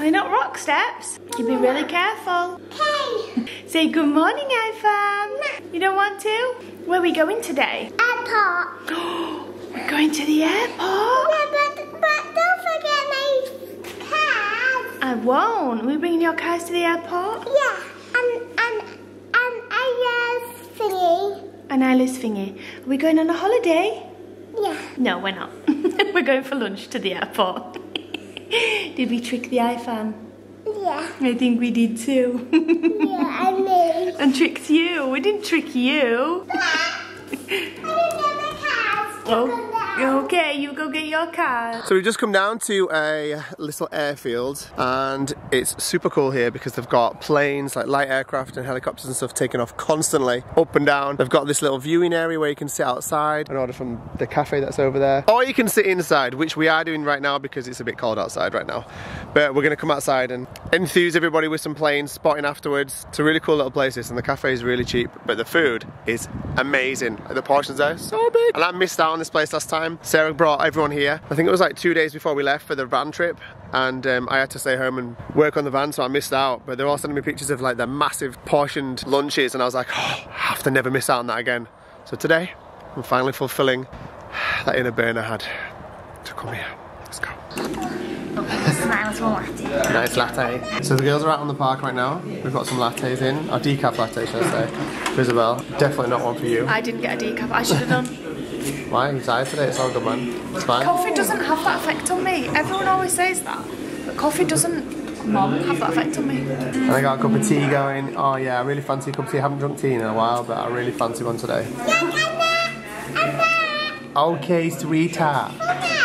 they not rock steps? You be really careful. Okay. Say good morning, iFam. You don't want to? Where are we going today? Airport. We're going to the airport. Yeah, but don't forget my cars. I won't. Are we bringing your cars to the airport? Yeah, Isla's thingy. And Isla's thingy. Are we going on a holiday? Yeah. No, we're not. We're going for lunch to the airport. Did we trick the iFam? Yeah. I think we did too. Yeah, and me. And tricked you. We didn't trick you. I didn't get my cars. Oh. Okay, you go get your car. So we've just come down to a little airfield and it's super cool here because they've got planes, like light aircraft and helicopters and stuff taking off constantly up and down. They've got this little viewing area where you can sit outside and order from the cafe that's over there. Or you can sit inside, which we are doing right now because it's a bit cold outside right now. But we're gonna come outside and enthuse everybody with some plane spotting afterwards. It's a really cool little place this, and the cafe is really cheap, but the food is amazing. The portions are so big. And I missed out on this place last time. Sarah brought everyone here. I think it was like 2 days before we left for the van trip, and I had to stay home and work on the van, so I missed out. But they're all sending me pictures of like their massive portioned lunches, and I was like, oh, I have to never miss out on that again. So today, I'm finally fulfilling that inner burn I had to come here. Let's go. Nice latte. So the girls are out on the park right now. We've got some lattes in. Our decaf latte, should I say. Isabel, definitely not one for you. I didn't get a decaf. I should have done. Why? You're tired today? It's all good, man. It's fine. Coffee doesn't have that effect on me. Everyone always says that. But coffee doesn't, Mom, have that effect on me. And I got a cup of tea going. Oh yeah, I really fancy a cup of tea. I haven't drunk tea in a while, but I really fancy one today. Okay, sweetheart.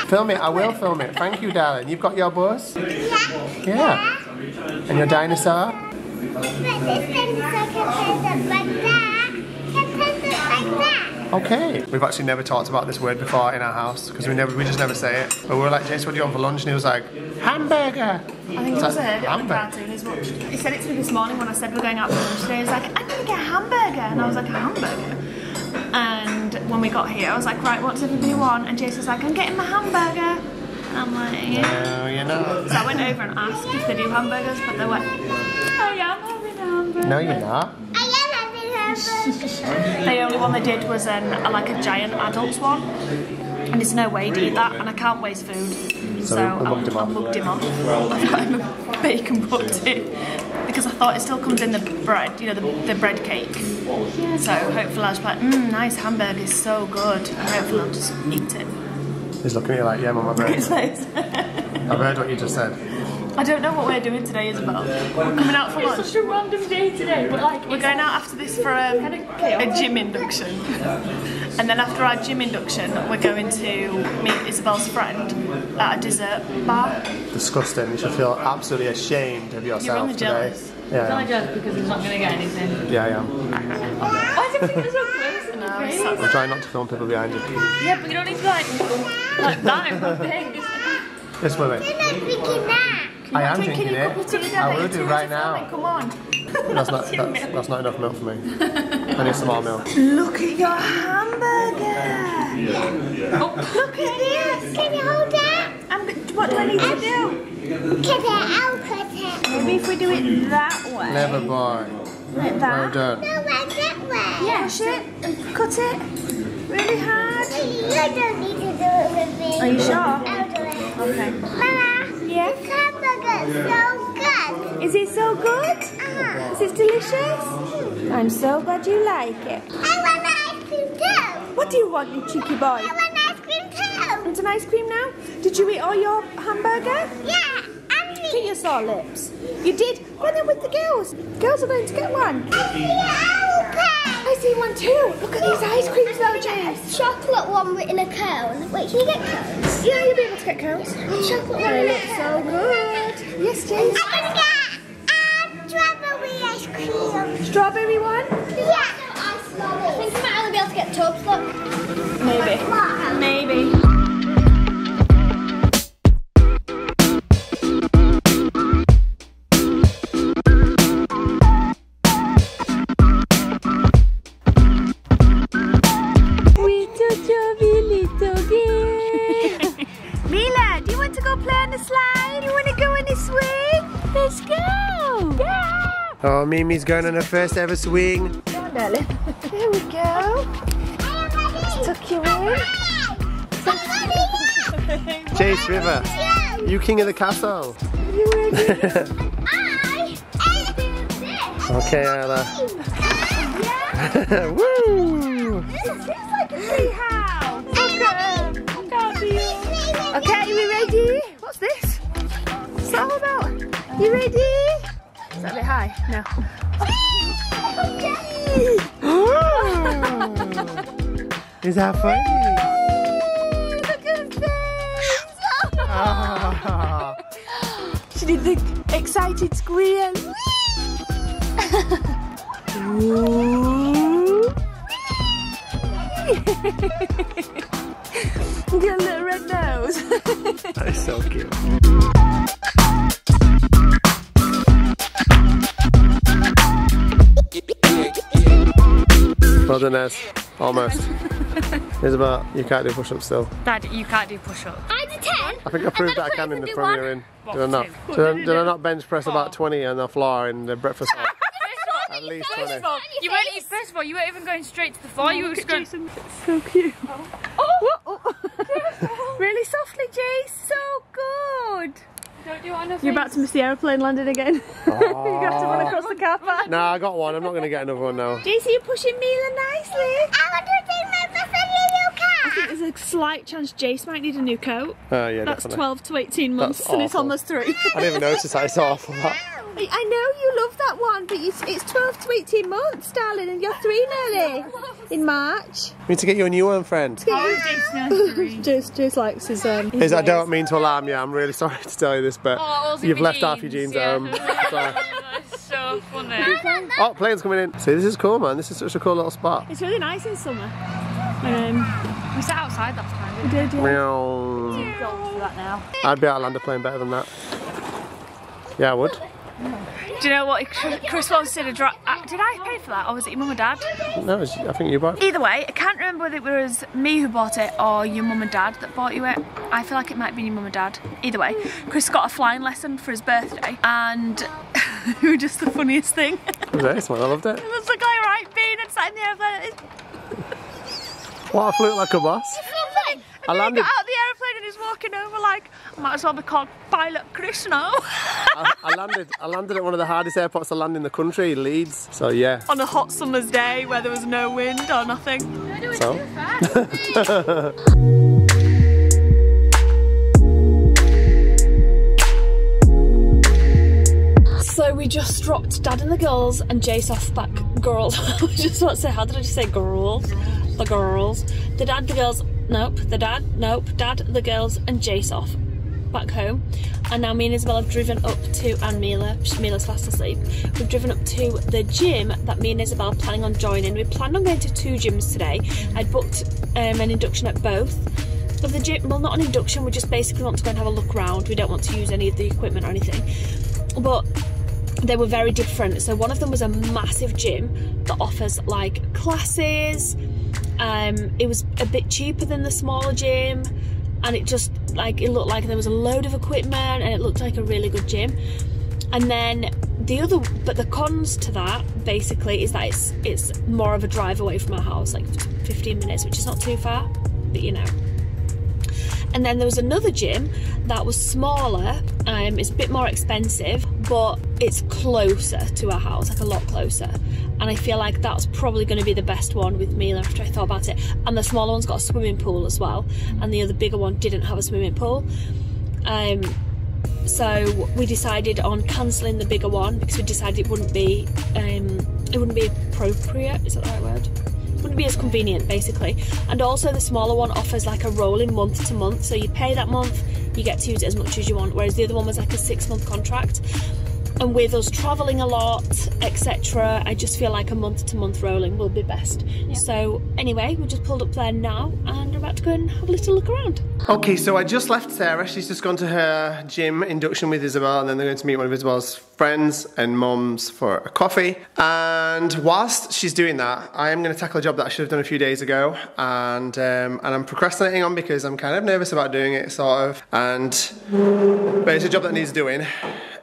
Film it, I will film it. Thank you, darling. You've got your bus? Yeah. And your dinosaur? Okay. We've actually never talked about this word before in our house because we just never say it. But we were like, Jace, what do you want for lunch? And he was like, hamburger. I think he must have heard it on the cartoon as much. He said it to me this morning when I said we're going out for lunch today. He was like, I'm going to get a hamburger. And I was like, a hamburger? And when we got here, I was like, right, what does everybody want? And Jace was like, I'm getting my hamburger. And I'm like, yeah. No, you're not. So I went over and asked if they do hamburgers, but they went, oh yeah, I'm having a hamburger. No, you're not. The only one they did was like a giant adults one, and there's no way to eat that, and I can't waste food, so I mugged him off. I got him a bacon pudding because I thought it still comes in the bread, you know, the bread cake. So hopefully I'll just be like, nice hamburger is so good, and hopefully I'll just eat it. He's looking at you like, yeah, Mum, I've heard. I've heard what you just said. I don't know what we're doing today, Isabel. We're coming out for lunch. It's such a random day today, but like we're going out after this for a gym induction, and then after our gym induction, we're going to meet Isabel's friend at a dessert bar. Disgusting. You should feel absolutely ashamed of yourself. You're only jealous. Today. Yeah. I'm only jealous because he's not going to get anything. Yeah, I am. Why is everything so close? No, I'm trying not to film people behind you. Yeah, but you don't need to like that in front of him. Yes, wait. I am drinking it. I will do right now. Come on. That's not enough milk for me. I need some more milk. Look at your hamburger. Oh, look at this. Can you hold it? What do I need to do? I'll cut it. Maybe if we do it that way. Clever boy. Like that. Well done. No, like that way. Yeah. Push it and cut it really hard. You don't need to do it with me. Are you sure? I'll do it. Okay. Mama, Yeah? this hamburger is so good. Is it so good? Is it delicious? I'm so glad you like it. I want ice cream too. What do you want, you cheeky boy? I want ice cream too. Want an ice cream now? Did you eat all your hamburger? Yeah, I'm Get your sore lips. You did? Run in with the girls. Girls are going to get one. I see one too. Look at these ice creams though, James. Chocolate one in a cone. Wait, can you get cones? Yeah, you'll be able to get cones. Chocolate one They in a look cone. so good. Yes, James. I'm gonna get strawberry ice cream. Strawberry one? Yeah. I think I might only be able to get tubs, look. Maybe. Maybe. Mila, do you want to go play on the slide? You want to go on this way? Oh, Mimi's going on her first ever swing. Come on, darling. Here we go. Let's tuck you in. Chase River, you king of the castle. You ready? Okay, Ella. Yeah. Woo! This is like a tree house. Okay, are we ready? What's this? What's that all about? You ready? Is that a bit high? No. Is that funny? Look at this! Ah. She did the excited squeal. Get a little red nose. That is so cute. Well done, Ez. Almost. Isabel, you can't do push-ups still. Dad, you can't do push-ups. I did 10. I think I proved that I can in the from you're in. What, Did I not? two? Did I not bench press about 20 on the floor in the breakfast hall? At least 20. First of all, you weren't even going straight to the floor. You were just going. So cute. Oh. Really softly, Jace. So good. Don't do it on her face. You're about to miss the aeroplane landing again. You're going to have to run across the car park. No, I got one. I'm not going to get another one now. Jace, you're pushing Mila nicely. I want to take my bus in your new car. I think there's a slight chance Jace might need a new coat. Yeah, That's definitely. 12 to 18 months That's and it's awful. almost 3. I didn't even notice that. It's awful. That. I know you love that one, but it's 12 to 18 months, darling, and you're 3 nearly in March. We need to get you a new one, friend. Jace likes his I don't mean to alarm you. I'm really sorry to tell you this, but you've left half your jeans at home. So. That's so funny. Oh, plane's coming in. See, this is cool, man. This is such a cool little spot. It's really nice in summer. We sat outside last time. We did, yeah. Meow. For that now. I'd be able to land a plane better than that. Yeah, I would. Do you know what Chris wants to drive? Did I pay for that, or was it your mum and dad? No, I think you bought it. Either way, I can't remember whether it was me who bought it or your mum and dad that bought you it. I feel like it might be your mum and dad. Either way, Chris got a flying lesson for his birthday, and it was just the funniest thing. It was nice, man. I loved it. It was the guy right being inside in the airplane. What, I flew like a boss? I landed. He got out of the airplane and he's walking over like, I might as well be called Pilot Chris now. I landed at one of the hardest airports to land in the country, Leeds. So yeah. On a hot summer's day where there was no wind or nothing. So. So we just dropped Dad and the girls and Jace off back. Girls. I was just about to say, how did I just say girls? The girls. The dad, the girls. Nope. The dad. Nope. Dad, the girls, and Jace off back home. And now me and Isabel have driven up to, and Mila's fast asleep. We've driven up to the gym that me and Isabel are planning on joining. We planned on going to 2 gyms today. I'd booked an induction at both. But the gym, well, not an induction, we just basically want to go and have a look around. We don't want to use any of the equipment or anything. But they were very different. So one of them was a massive gym that offers like classes. It was a bit cheaper than the smaller gym, and it just like it looked like there was a load of equipment and it looked like a really good gym. And then the cons to that basically is that it's more of a drive away from our house, like 15 minutes, which is not too far, but you know. And then there was another gym that was smaller, it's a bit more expensive, but it's closer to our house, like a lot closer. And I feel like that's probably going to be the best one with Mila after I thought about it. And the smaller one's got a swimming pool as well, and the other bigger one didn't have a swimming pool. So we decided on cancelling the bigger one because we decided it wouldn't be appropriate, is that the right word? Wouldn't be as convenient basically. And also the smaller one offers like a rolling month to month, so you pay that month, you get to use it as much as you want, whereas the other one was like a 6-month contract. And with us travelling a lot, etc., I just feel like a month to month rolling will be best. Yeah. So anyway, we just pulled up there now and we're about to go and have a little look around. Okay, so I just left Sarah. She's just gone to her gym induction with Isabel, and then they're going to meet one of Isabel's friends and mums for a coffee. And whilst she's doing that, I am going to tackle a job that I should have done a few days ago, and I'm procrastinating on because I'm kind of nervous about doing it, sort of. But it's a job that needs doing.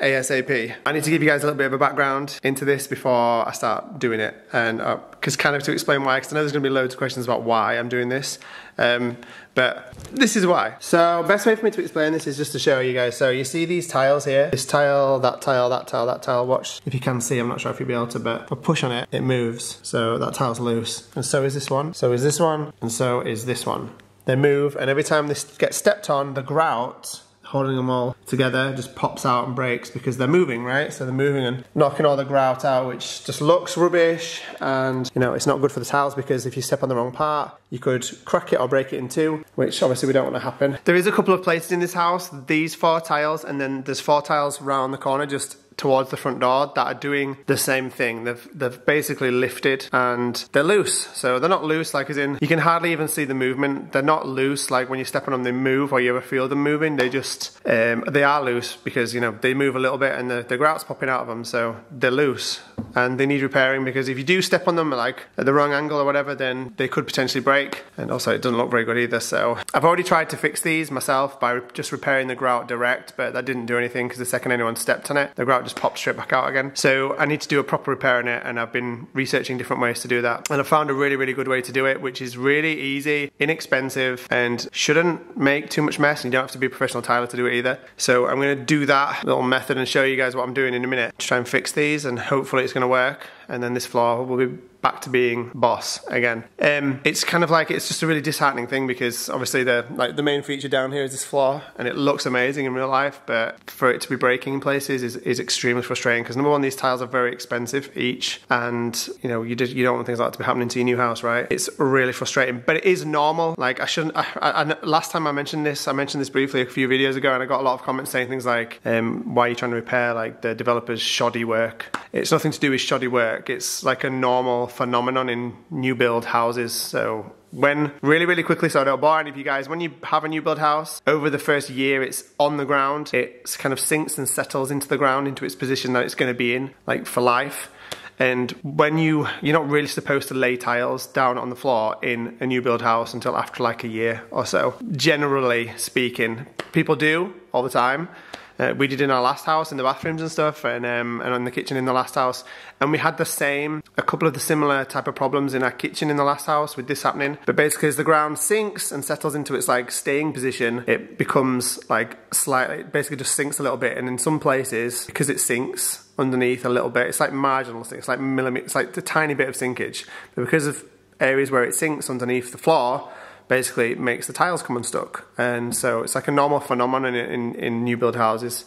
ASAP. I need to give you guys a little bit of a background into this before I start doing it, and because kind of to explain why, because I know there's going to be loads of questions about why I'm doing this. But this is why. So best way for me to explain this is just to show you guys. So you see these tiles here, this tile, that tile, that tile, that tile. Watch if you can see, I'm not sure if you'll be able to, but if I push on it, it moves. So that tile's loose. And so is this one, so is this one, and so is this one. They move, and every time this gets stepped on, the grout holding them all together just pops out and breaks because they're moving, right? So they're moving and knocking all the grout out, which just looks rubbish, and you know, it's not good for the tiles because if you step on the wrong part, you could crack it or break it in two, which obviously we don't want to happen. There is a couple of places in this house, these 4 tiles, and then there's 4 tiles round the corner just towards the front door that are doing the same thing. They've basically lifted and they're loose. So they're not loose like as in you can hardly even see the movement. They're not loose like when you're stepping on them they move or you ever feel them moving. They just they are loose because you know they move a little bit and the grout's popping out of them, so they're loose and they need repairing because if you do step on them like at the wrong angle or whatever, then they could potentially break, and also it doesn't look very good either. So I've already tried to fix these myself by just repairing the grout direct, but that didn't do anything because the second anyone stepped on it, the grout just popped straight back out again. So I need to do a proper repair on it, and I've been researching different ways to do that, and I found a really good way to do it, which is really easy, inexpensive, and shouldn't make too much mess, and you don't have to be a professional tiler to do it either. So I'm going to do that little method and show you guys what I'm doing in a minute to try and fix these, and hopefully it's going to work, and then this floor will be back to being boss again. It's kind of like, it's just a really disheartening thing because obviously the main feature down here is this floor, and it looks amazing in real life, but for it to be breaking in places is extremely frustrating because number one, these tiles are very expensive each, and you know you don't want things like that to be happening to your new house, right? It's really frustrating, but it is normal. Like last time I mentioned this briefly a few videos ago, and I got a lot of comments saying things like why are you trying to repair like the developer's shoddy work? It's nothing to do with shoddy work. It's like a normal phenomenon in new build houses. So when really quickly, so I don't bore any of you guys, when you have a new build house, over the first year it's on the ground, it kind of sinks and settles into the ground, into its position that it's going to be in, like for life. And when you're not really supposed to lay tiles down on the floor in a new build house until after like a year or so. Generally speaking, people do all the time. We did in our last house, in the bathrooms and stuff, and in the kitchen in the last house. And we had a couple of the similar type of problems in our kitchen in the last house with this happening. But basically as the ground sinks and settles into its like staying position, it becomes like slightly, it basically just sinks a little bit. And in some places, because it sinks underneath a little bit, it's like marginal, it's like millimeter, it's like a tiny bit of sinkage. But because of areas where it sinks underneath the floor, basically it makes the tiles come unstuck, and so it's like a normal phenomenon in new build houses,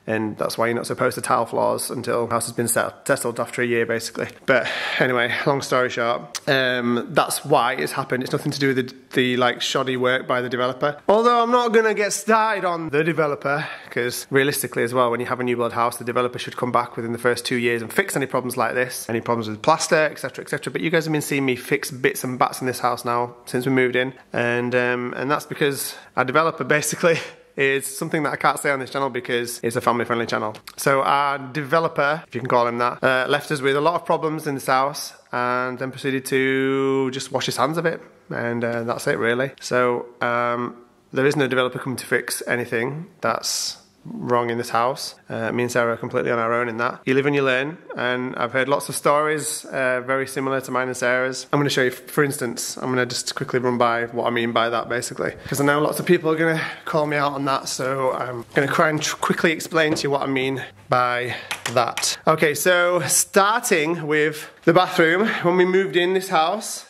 and that's why you're not supposed to tile floors until the house has been settled after a year basically. But anyway, long story short, that's why it's happened. It's nothing to do with the like shoddy work by the developer, although I'm not gonna get started on the developer because realistically as well, when you have a new build house, the developer should come back within the first 2 years and fix any problems like this, any problems with plaster, etc, etc. But you guys have been seeing me fix bits and bats in this house now since we moved in, and that's because our developer basically is something that I can't say on this channel because it's a family-friendly channel. So our developer, if you can call him that, left us with a lot of problems in this house and then proceeded to just wash his hands of it, and that's it really. So there is no developer coming to fix anything that's wrong in this house. Me and Sarah are completely on our own in that. You live and you learn, and I've heard lots of stories very similar to mine and Sarah's. I'm going to show you, for instance, I'm going to just quickly run by what I mean by that basically, because I know lots of people are going to call me out on that, so I'm going to try and quickly explain to you what I mean by that. Okay, so starting with the bathroom, when we moved in this house,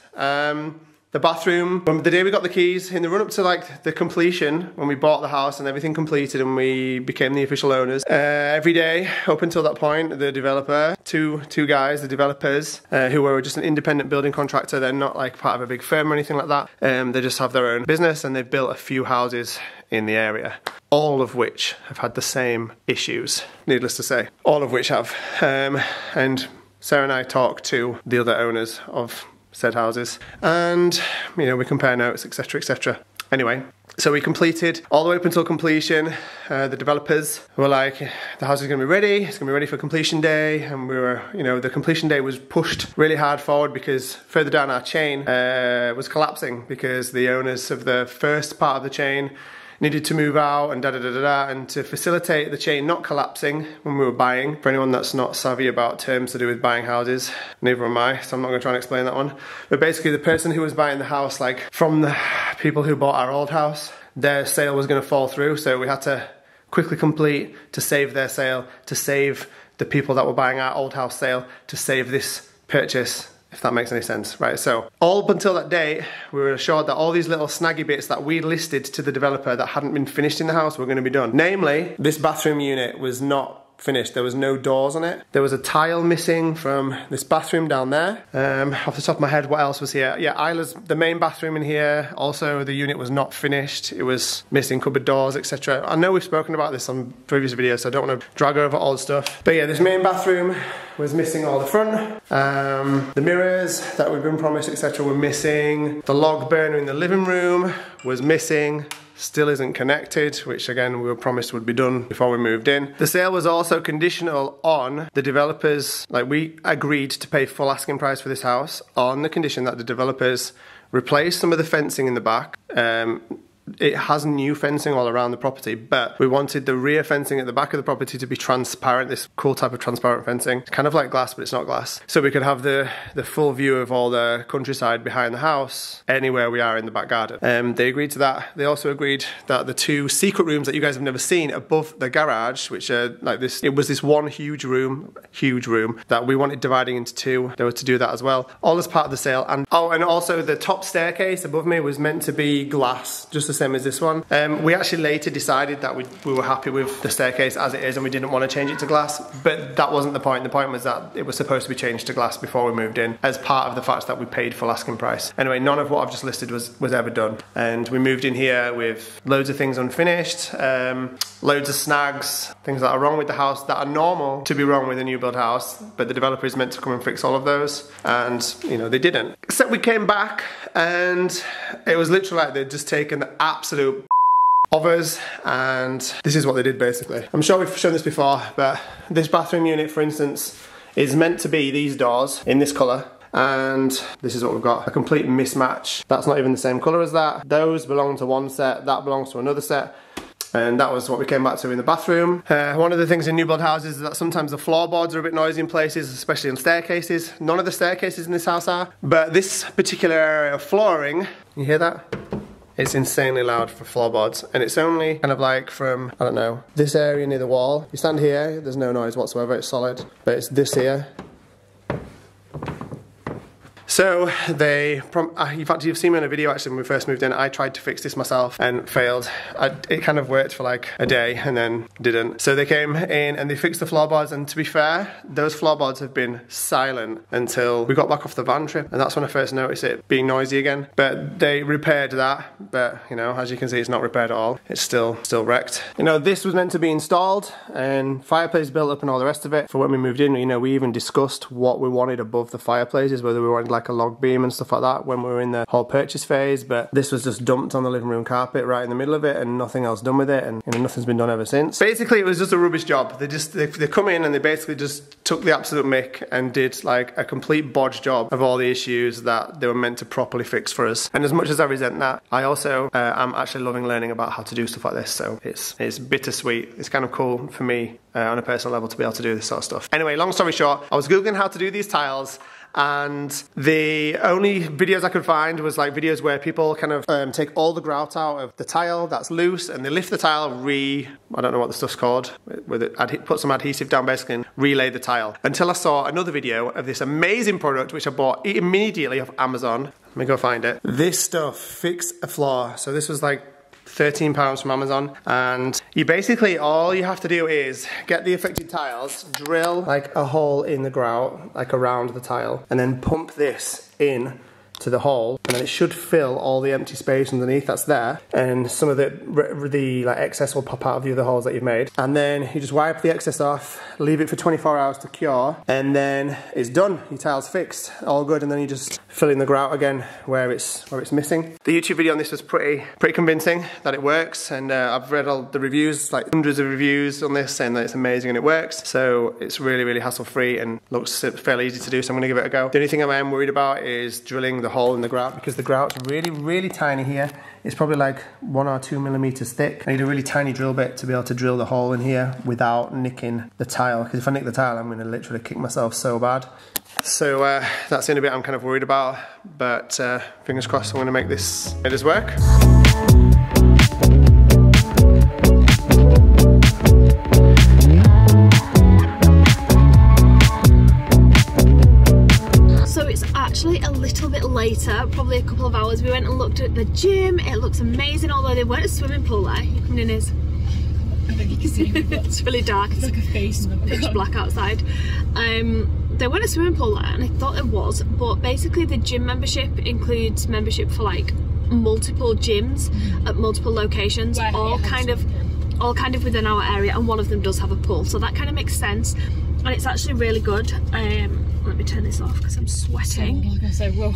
the bathroom, the day we got the keys, in the run up to like the completion, when we bought the house and everything completed and we became the official owners, every day up until that point, the developer, two guys, the developers, who were just an independent building contractor, they're not like part of a big firm or anything like that, they just have their own business, and they've built a few houses in the area, all of which have had the same issues, needless to say, all of which have. And Sarah and I talked to the other owners of said houses, and you know, we compare notes, etc, etc. Anyway, so we completed all the way up until completion. The developers were like, the house is going to be ready, it's going to be ready for completion day, and we were, you know, the completion day was pushed really hard forward because further down our chain was collapsing because the owners of the first part of the chain needed to move out and and to facilitate the chain not collapsing when we were buying. For anyone that's not savvy about terms to do with buying houses, neither am I, so I'm not going to try and explain that one. But basically the person who was buying the house, like from the people who bought our old house, their sale was going to fall through, so we had to quickly complete to save their sale, to save the people that were buying our old house sale, to save this purchase, if that makes any sense, right? So all up until that date, we were assured that all these little snaggy bits that we listed to the developer that hadn't been finished in the house were going to be done. Namely, this bathroom unit was not finished. There was no doors on it. There was a tile missing from this bathroom down there. Off the top of my head, what else was here? Yeah, Isla's, the main bathroom in here. Also, the unit was not finished. It was missing cupboard doors, etc. I know we've spoken about this on previous videos, so I don't want to drag over old stuff. But yeah, this main bathroom was missing all the front. The mirrors that we've been promised, etc. were missing. The log burner in the living room was missing. Still isn't connected, which again we were promised would be done before we moved in. The sale was also conditional on the developers, like we agreed to pay full asking price for this house on the condition that the developers replace some of the fencing in the back. It has new fencing all around the property, but we wanted the rear fencing at the back of the property to be transparent, this cool type of transparent fencing. It's kind of like glass, but it's not glass. So we could have the full view of all the countryside behind the house, anywhere we are in the back garden. They agreed to that. They also agreed that the two secret rooms that you guys have never seen above the garage, which are like this, it was this one huge room that we wanted dividing into two. They were to do that as well, all as part of the sale. And oh, and also the top staircase above me was meant to be glass, just the same as this one. We actually later decided that we were happy with the staircase as it is and we didn't want to change it to glass, but that wasn't the point. The point was that it was supposed to be changed to glass before we moved in, as part of the fact that we paid full asking price. Anyway, none of what I've just listed was ever done, and we moved in here with loads of things unfinished, loads of snags, things that are wrong with the house that are normal to be wrong with a new build house, but the developer is meant to come and fix all of those, and you know, they didn't. Except we came back and it was literally like they'd just taken the absolute of us, and this is what they did basically. I'm sure we've shown this before, but this bathroom unit, for instance, is meant to be these doors in this colour, and this is what we've got, a complete mismatch. That's not even the same colour as that. Those belong to one set, that belongs to another set. And that was what we came back to in the bathroom. One of the things in new build houses is that sometimes the floorboards are a bit noisy in places, especially on staircases. None of the staircases in this house are, but this particular area of flooring, you hear that? It's insanely loud for floorboards, and it's only kind of like from, I don't know, this area near the wall. You stand here, there's no noise whatsoever, it's solid, but it's this here. So in fact you've seen me in a video actually when we first moved in, I tried to fix this myself and failed. It kind of worked for like a day and then didn't. So they came in and they fixed the floorboards, and to be fair, those floorboards have been silent until we got back off the van trip, and that's when I first noticed it being noisy again. But they repaired that, but you know, as you can see, it's not repaired at all. It's still wrecked. You know, this was meant to be installed and fireplace built up and all the rest of it. For when we moved in, you know, we even discussed what we wanted above the fireplaces, whether we wanted like a log beam and stuff like that when we were in the whole purchase phase, but this was just dumped on the living room carpet right in the middle of it and nothing else done with it, and you know, nothing's been done ever since. Basically, it was just a rubbish job. They come in and they basically just took the absolute mick and did like a complete bodge job of all the issues that they were meant to properly fix for us. And as much as I resent that, I also am actually loving learning about how to do stuff like this, so it's bittersweet. It's kind of cool for me on a personal level to be able to do this sort of stuff. Anyway, long story short, I was googling how to do these tiles, and the only videos I could find was like videos where people kind of take all the grout out of the tile that's loose, and they lift the tile, I don't know what the stuff's called, put some adhesive down basically and relay the tile. Until I saw another video of this amazing product which I bought immediately off Amazon. Let me go find it. This stuff fixed a flaw. So this was like £13 from Amazon, and you basically, all you have to do is get the affected tiles, drill like a hole in the grout, like around the tile, and then pump this in to the hole, and then it should fill all the empty space underneath that's there, and some of the like excess will pop out of the other holes that you've made, and then you just wipe the excess off, leave it for 24 hours to cure, and then it's done. Your tile's fixed, all good, and then you just fill in the grout again where it's missing. The YouTube video on this was pretty convincing that it works, and I've read all the reviews, like hundreds of reviews on this, saying that it's amazing and it works. So it's really hassle-free and looks fairly easy to do, so I'm gonna give it a go. The only thing I am worried about is drilling the hole in the grout because the grout's really, really tiny here. It's probably like 1 or 2 millimeters thick. I need a really tiny drill bit to be able to drill the hole in here without nicking the tile, because if I nick the tile, I'm going to literally kick myself so bad. So that's the only bit I'm kind of worried about, but fingers crossed I'm going to make this work. Actually a little bit later, probably a couple of hours, we went and looked at the gym. It looks amazing, although they weren't a swimming pool there. You coming in, Iz? I don't think you can see me, but it's really dark. It's like a face in the pitch black outside. There weren't a swimming pool there, and I thought there was, but basically the gym membership includes membership for like multiple gyms at multiple locations, all kind of within our area, and one of them does have a pool, so that kind of makes sense, and it's actually really good. Let me turn this off because I'm sweating. Like I said, whoa.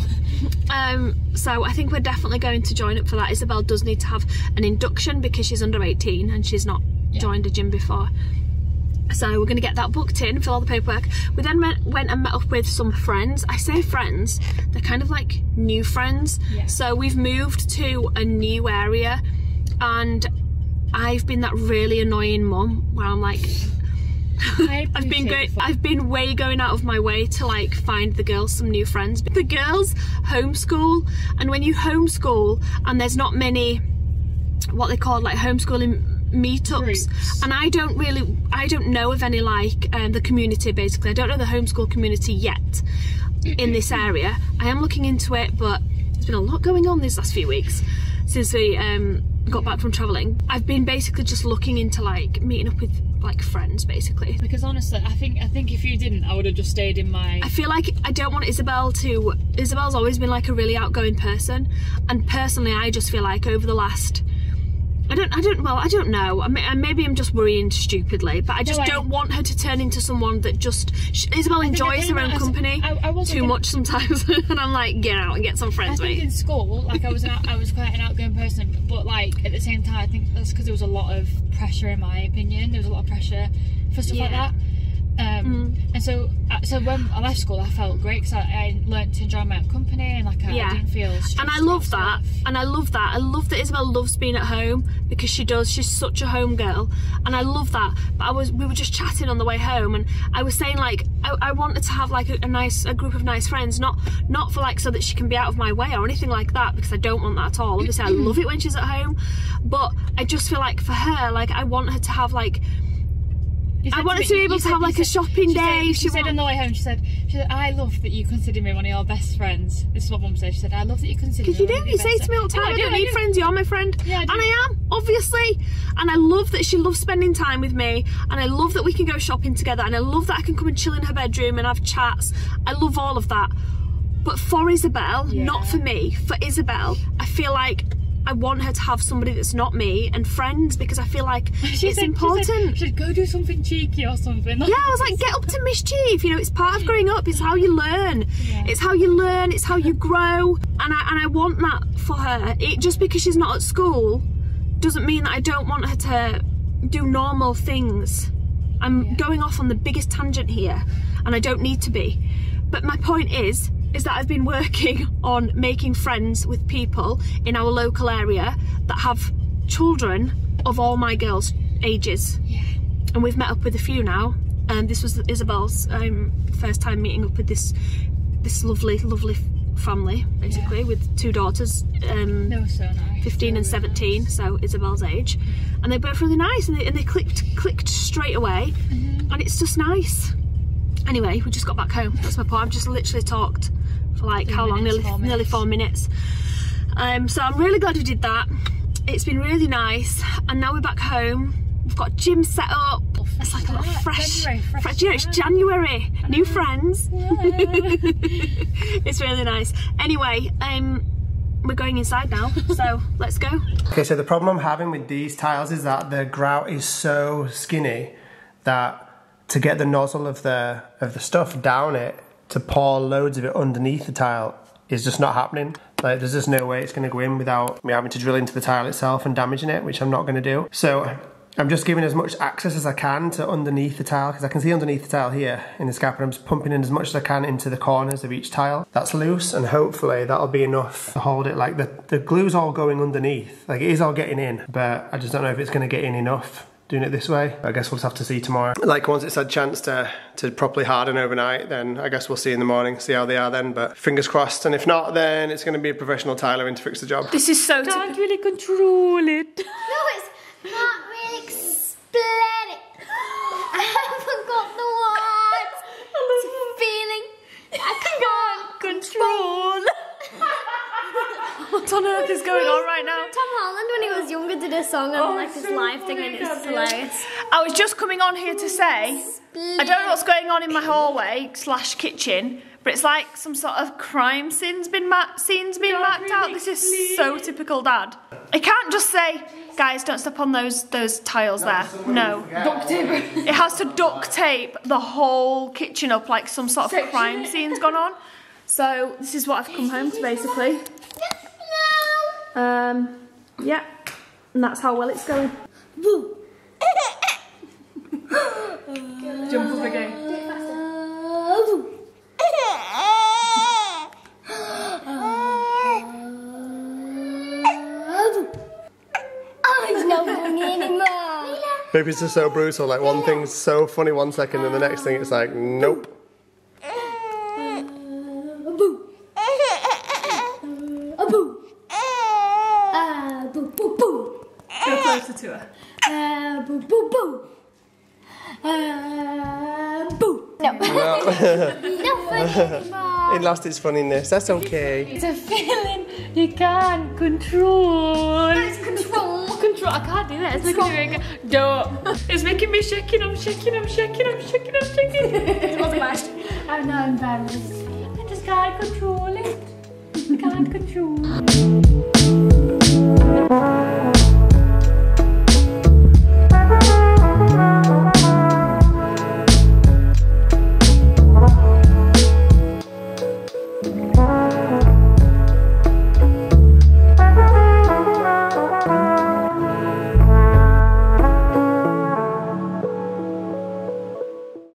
So I think we're definitely going to join up for that. Isabel does need to have an induction because she's under 18 and she's not joined a gym before. So we're going to get that booked in, fill all the paperwork. We then went and met up with some friends. I say friends, they're kind of like new friends. Yeah. So we've moved to a new area, and I've been that really annoying mum where I'm like, I've been going out of my way to like find the girls some new friends. The girls homeschool, and when you homeschool and there's not many what they call like homeschooling meetups groups. And I don't know of any like the community basically. I don't know the homeschool community yet in this area. I am looking into it, but there's been a lot going on these last few weeks since we got back from travelling. I've been basically just looking into like meeting up with like friends basically. Because honestly, I think if you didn't, I would have just stayed in my... I feel like I don't want Isabel to... Isabel's always been like a really outgoing person, and personally I just feel like over the last... I don't know. Maybe I'm just worrying stupidly, but I just don't want her to turn into someone that just... Isabel enjoys her own company too much sometimes, and I'm like, get out and get some friends, mate. I think in school, like I was quite an outgoing person, but like at the same time, I think that's because there was a lot of pressure, in my opinion. There was a lot of pressure for stuff like that. And so when I left school, I felt great because I learned to enjoy my own company, and like I didn't feel stressed. And I love that. And I love that. I love that Isabel loves being at home because she does. She's such a home girl, and I love that. But we were just chatting on the way home, and I was saying like I wanted to have like a group of nice friends, not for like so that she can be out of my way or anything like that, because I don't want that at all. Obviously, I love it when she's at home, but I just feel like for her, like I want her to have like. I wanted to be able to have like a shopping day. She said on the way home, she said, I love that you consider me one of your best friends. This is what Mum said. She said, I love that you consider me one of your best friends. Because you say to me all the time, I don't need friends, you're my friend. Yeah, and I am, obviously. And I love that she loves spending time with me, and I love that we can go shopping together, and I love that I can come and chill in her bedroom and have chats. I love all of that. But for Isabel, not for me, for Isabel, I feel like I want her to have somebody that's not me and friends, because I feel like it's important. She said, go do something cheeky or something. Yeah, I was like, get up to mischief. You know, it's part of growing up. It's how you learn. Yeah. It's how you learn. It's how you grow. And I want that for her. Just because she's not at school doesn't mean that I don't want her to do normal things. I'm going off on the biggest tangent here, and I don't need to be. But my point is that I've been working on making friends with people in our local area that have children of all my girls' ages. Yeah. And we've met up with a few now. This was Isabel's first time meeting up with this lovely family, basically, with 2 daughters, they were so nice. 15 and 17, nice. So Isabel's age. And they're both really nice, and they clicked straight away, and it's just nice. Anyway, we just got back home. That's my point. I've just literally talked for like how long? Nearly 4 minutes. So I'm really glad we did that. It's been really nice, and now we're back home. We've got gym set up. It's like a little fresh. You know, it's January. New friends. It's really nice. Anyway, we're going inside now, so let's go. Okay, so the problem I'm having with these tiles is that the grout is so skinny that to get the nozzle of the stuff down it, to pour loads of it underneath the tile, is just not happening. Like, there's just no way it's going to go in without me having to drill into the tile itself and damaging it, which I'm not going to do. So I'm just giving as much access as I can to underneath the tile, because I can see underneath the tile here in the scaffold. I'm just pumping in as much as I can into the corners of each tile. That's loose, and hopefully that'll be enough to hold it. Like the glue's all going underneath, like it is all getting in, but I just don't know if it's going to get in enough doing it this way. I guess we'll just have to see tomorrow. Like once it's had a chance to properly harden overnight, then I guess we'll see in the morning, see how they are then, but fingers crossed. And if not, then it's going to be a professional tiler in to fix the job. This is so Can't really control it. No, it's not really explain it. I haven't got the words. It's a feeling I can't control. What on earth is going on right now? Tom Holland, when he was younger, did a song on like this live thing, and it's hilarious. I was just coming on here to say, I don't know what's going on in my hallway / kitchen, but it's like some sort of crime scene's been marked out. This is so typical Dad. I can't just say, guys, don't step on those tiles there. No. Duct tape. It has to duct tape the whole kitchen up like some sort of crime scene's gone on. So this is what I've come home to basically. Yeah, and that's how well it's going. Jump up again. It's not funny anymore. Babies are so brutal, like one thing's so funny 1 second and the next thing it's like, nope. Go closer to her. Boo, boo, boo. Boo. No. No funny anymore. It lost its funniness, that's okay. It's a feeling you can't control. It's control. Control. I can't do that. It's making me make it. Don't. It's making me shaking. I'm shaking. I'm shaking. I'm shaking. I'm shaking. It wasn't mashed. I'm not embarrassed. I just can't control it. I can't control.